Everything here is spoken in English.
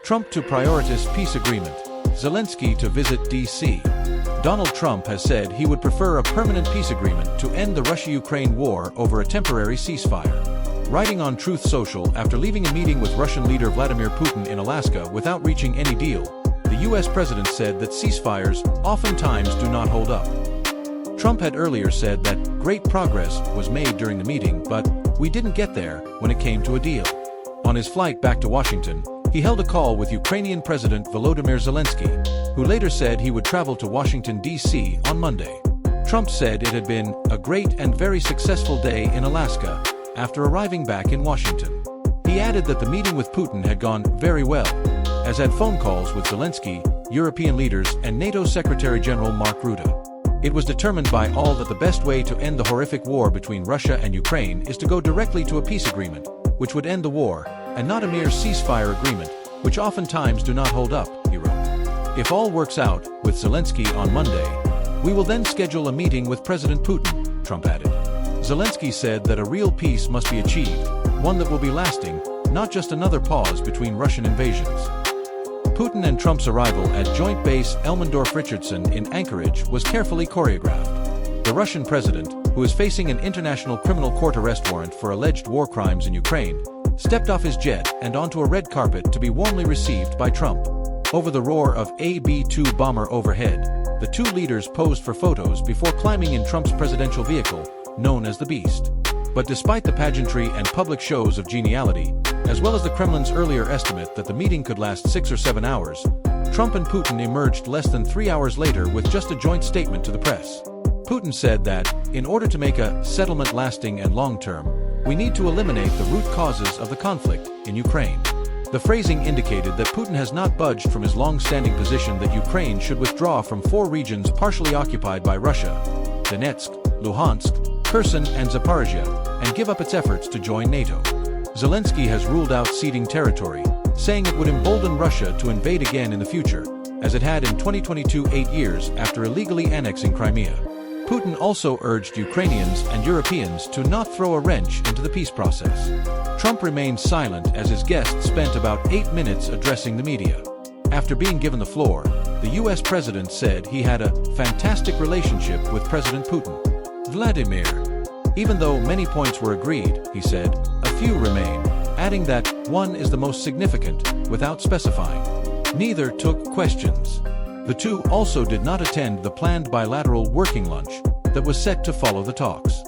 Trump to prioritize peace agreement. Zelensky to visit D.C. Donald Trump has said he would prefer a permanent peace agreement to end the Russia-Ukraine war over a temporary ceasefire. Writing on Truth Social after leaving a meeting with Russian leader Vladimir Putin in Alaska without reaching any deal, the U.S. president said that ceasefires oftentimes do not hold up. Trump had earlier said that great progress was made during the meeting, but we didn't get there when it came to a deal. On his flight back to Washington, he held a call with Ukrainian President Volodymyr Zelensky, who later said he would travel to Washington, D.C. on Monday. Trump said it had been a great and very successful day in Alaska after arriving back in Washington. He added that the meeting with Putin had gone very well, as had phone calls with Zelensky, European leaders, and NATO Secretary General Mark Rutte. It was determined by all that the best way to end the horrific war between Russia and Ukraine is to go directly to a peace agreement, which would end the war, and not a mere ceasefire agreement, which oftentimes do not hold up, he wrote. If all works out with Zelensky on Monday, we will then schedule a meeting with President Putin, Trump added. Zelensky said that a real peace must be achieved, one that will be lasting, not just another pause between Russian invasions. Putin and Trump's arrival at Joint Base Elmendorf-Richardson in Anchorage was carefully choreographed. The Russian president, who is facing an international criminal court arrest warrant for alleged war crimes in Ukraine, stepped off his jet and onto a red carpet to be warmly received by Trump. Over the roar of a B-2 bomber overhead, the two leaders posed for photos before climbing in Trump's presidential vehicle, known as the Beast. But despite the pageantry and public shows of geniality, as well as the Kremlin's earlier estimate that the meeting could last 6 or 7 hours, Trump and Putin emerged less than 3 hours later with just a joint statement to the press. Putin said that, in order to make a settlement lasting and long-term, we need to eliminate the root causes of the conflict in Ukraine. The phrasing indicated that Putin has not budged from his long-standing position that Ukraine should withdraw from 4 regions partially occupied by Russia: Donetsk, Luhansk, Kherson, and Zaporizhia, and give up its efforts to join NATO. Zelensky has ruled out ceding territory, saying it would embolden Russia to invade again in the future, as it had in 2022, 8 years after illegally annexing Crimea. Putin also urged Ukrainians and Europeans to not throw a wrench into the peace process. Trump remained silent as his guest spent about 8 minutes addressing the media. After being given the floor, the U.S. president said he had a fantastic relationship with President Putin. Vladimir. Even though many points were agreed, he said, a few remain, adding that one is the most significant, without specifying. Neither took questions. The two also did not attend the planned bilateral working lunch that was set to follow the talks.